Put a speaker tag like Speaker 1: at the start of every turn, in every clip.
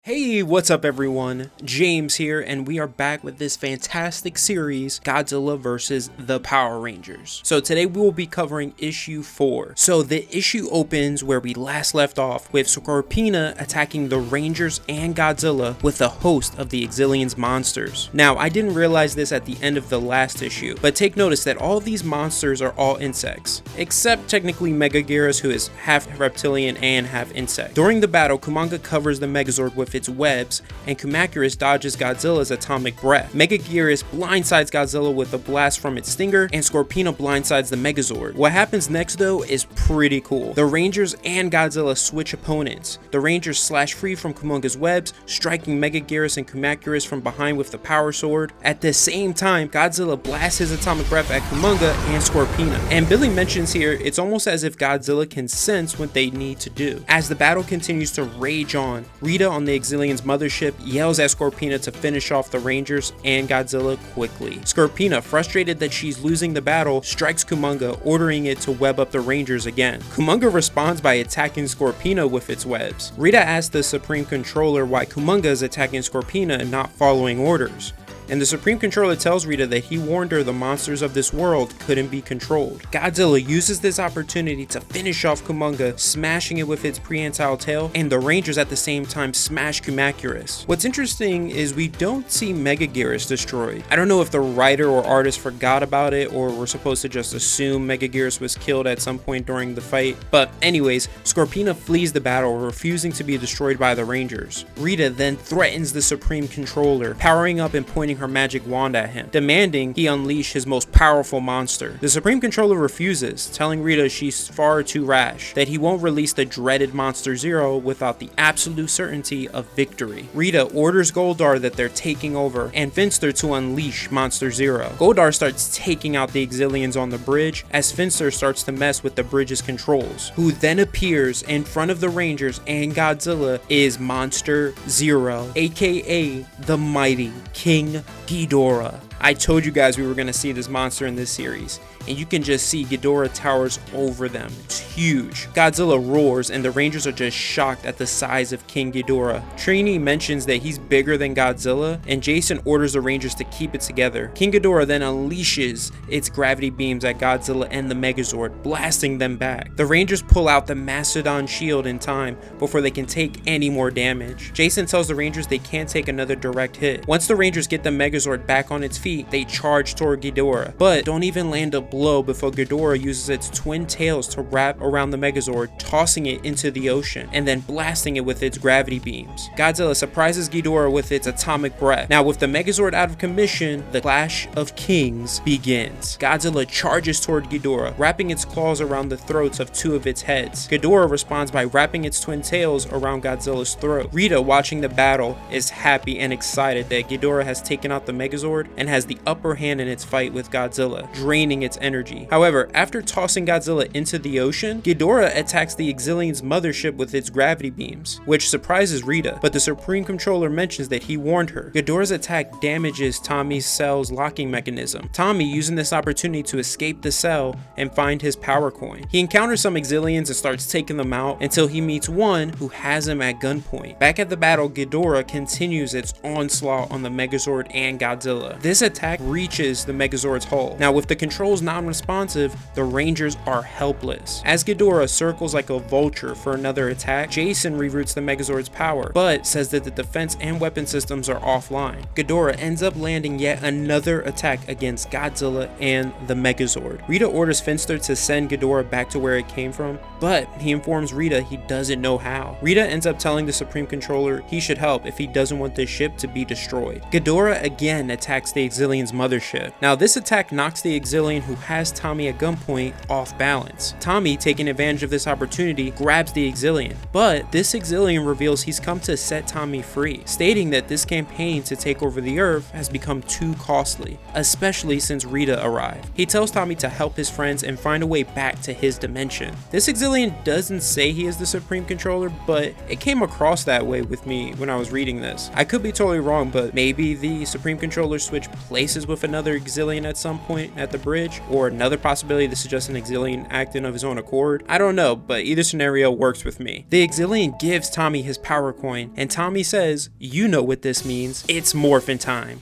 Speaker 1: Hey, what's up everyone? James here, and we are back with this fantastic series, Godzilla vs. the Power Rangers. So today we will be covering issue 4. So the issue opens where we last left off with Scorpina attacking the Rangers and Godzilla with a host of the Exilians monsters. Now, I didn't realize this at the end of the last issue, but take notice that all these monsters are all insects, except technically Megaguirus, who is half reptilian and half insect. During the battle, Kumonga covers the Megazord with its webs, and Kumacuras dodges Godzilla's atomic breath. Megaguirus blindsides Godzilla with a blast from its stinger, and Scorpina blindsides the Megazord. What happens next though is pretty cool. The Rangers and Godzilla switch opponents. The Rangers slash free from Kumonga's webs, striking Megaguirus and Kumacuras from behind with the power sword. At the same time, Godzilla blasts his atomic breath at Kumonga and Scorpina. And Billy mentions here, it's almost as if Godzilla can sense what they need to do. As the battle continues to rage on, Rita on the Exilian's mothership yells at Scorpina to finish off the Rangers and Godzilla quickly. Scorpina, frustrated that she's losing the battle, strikes Kumonga, ordering it to web up the Rangers again. Kumonga responds by attacking Scorpina with its webs. Rita asks the Supreme Controller why Kumonga is attacking Scorpina and not following orders. And the Supreme Controller tells Rita that he warned her the monsters of this world couldn't be controlled. Godzilla uses this opportunity to finish off Kumonga, smashing it with its prehensile tail, and the Rangers at the same time smash Kumacuras. What's interesting is we don't see Megaguirus destroyed. I don't know if the writer or artist forgot about it, or we're supposed to just assume Megaguirus was killed at some point during the fight. But anyways, Scorpina flees the battle, refusing to be destroyed by the Rangers. Rita then threatens the Supreme Controller, powering up and pointing her magic wand at him, demanding he unleash his most powerful monster. The Supreme Controller refuses, telling Rita she's far too rash, that he won't release the dreaded Monster Zero without the absolute certainty of victory. Rita orders Goldar that they're taking over, and Finster to unleash Monster Zero. Goldar starts taking out the Exilians on the bridge, as Finster starts to mess with the bridge's controls. Who then appears in front of the Rangers and Godzilla is Monster Zero, aka the mighty King Ghidorah. I told you guys we were going to see this monster in this series, and you can just see Ghidorah towers over them. It's huge. Godzilla roars, and the Rangers are just shocked at the size of King Ghidorah. Trini mentions that he's bigger than Godzilla, and Jason orders the Rangers to keep it together. King Ghidorah then unleashes its gravity beams at Godzilla and the Megazord, blasting them back. The Rangers pull out the Mastodon shield in time before they can take any more damage. Jason tells the Rangers they can't take another direct hit. Once the Rangers get the Megazord back on its feet, they charge toward Ghidorah, but don't even land a blow before Ghidorah uses its twin tails to wrap around the Megazord, tossing it into the ocean, and then blasting it with its gravity beams. Godzilla surprises Ghidorah with its atomic breath. Now, with the Megazord out of commission, the Clash of Kings begins. Godzilla charges toward Ghidorah, wrapping its claws around the throats of two of its heads. Ghidorah responds by wrapping its twin tails around Godzilla's throat. Rita, watching the battle, is happy and excited that Ghidorah has taken out the Megazord and has the upper hand in its fight with Godzilla, draining its energy. However, after tossing Godzilla into the ocean, Ghidorah attacks the Exilian's mothership with its gravity beams, which surprises Rita, but the Supreme Controller mentions that he warned her. Ghidorah's attack damages Tommy's cell's locking mechanism, Tommy using this opportunity to escape the cell and find his power coin. He encounters some Exilians and starts taking them out until he meets one who has him at gunpoint. Back at the battle, Ghidorah continues its onslaught on the Megazord and Godzilla. This attack reaches the Megazord's hull. Now, with the controls non-responsive, the Rangers are helpless. As Ghidorah circles like a vulture for another attack, Jason reroutes the Megazord's power, but says that the defense and weapon systems are offline. Ghidorah ends up landing yet another attack against Godzilla and the Megazord. Rita orders Finster to send Ghidorah back to where it came from, but he informs Rita he doesn't know how. Rita ends up telling the Supreme Controller he should help if he doesn't want the ship to be destroyed. Ghidorah again attacks the Exilian's mothership. Now, this attack knocks the Exilian who has Tommy at gunpoint off balance. Tommy, taking advantage of this opportunity, grabs the Exilian, but this Exilian reveals he's come to set Tommy free, stating that this campaign to take over the Earth has become too costly, especially since Rita arrived. He tells Tommy to help his friends and find a way back to his dimension. This Exilian doesn't say he is the Supreme Controller, but it came across that way with me when I was reading this. I could be totally wrong, but maybe the Supreme Controller switched places with another Exilian at some point at the bridge, or another possibility this is just an Exilian acting of his own accord. I don't know, but either scenario works with me. The Exilian gives Tommy his power coin, and Tommy says, "You know what this means. It's morphin' time."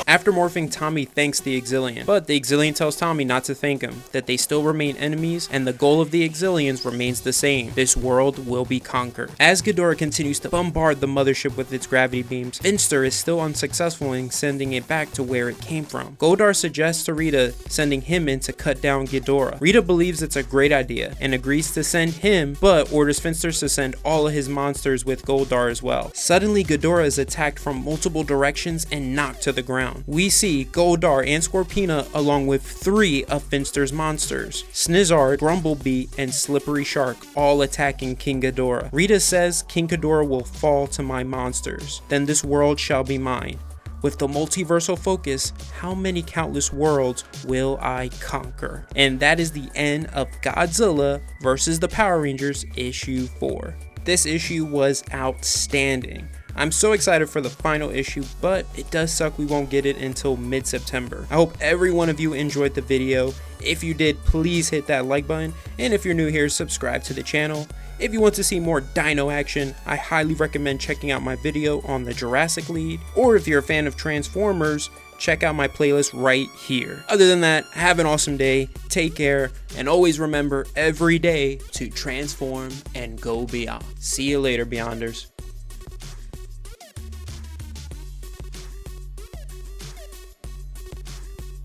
Speaker 1: After morphing, Tommy thanks the Exilian, but the Exilian tells Tommy not to thank him, that they still remain enemies, and the goal of the Exilians remains the same. This world will be conquered. As Ghidorah continues to bombard the mothership with its gravity beams, Finster is still unsuccessful in sending it back to where it came from. Goldar suggests to Rita sending him in to cut down Ghidorah. Rita believes it's a great idea, and agrees to send him, but orders Finster to send all of his monsters with Goldar as well. Suddenly, Ghidorah is attacked from multiple directions and knocked to the ground. We see Goldar and Scorpina along with 3 of Finster's monsters, Snizzard, Grumblebee, and Slippery Shark, all attacking King Ghidorah. Rita says King Ghidorah will fall to my monsters, then this world shall be mine. With the multiversal focus, how many countless worlds will I conquer? And that is the end of Godzilla vs. the Power Rangers issue 4. This issue was outstanding. I'm so excited for the final issue, but it does suck we won't get it until mid-September. I hope every one of you enjoyed the video. If you did, please hit that like button, and if you're new here, subscribe to the channel. If you want to see more dino action, I highly recommend checking out my video on the Jurassic lead, or if you're a fan of Transformers, check out my playlist right here. Other than that, have an awesome day, take care, and always remember every day to transform and go beyond. See you later, Beyonders.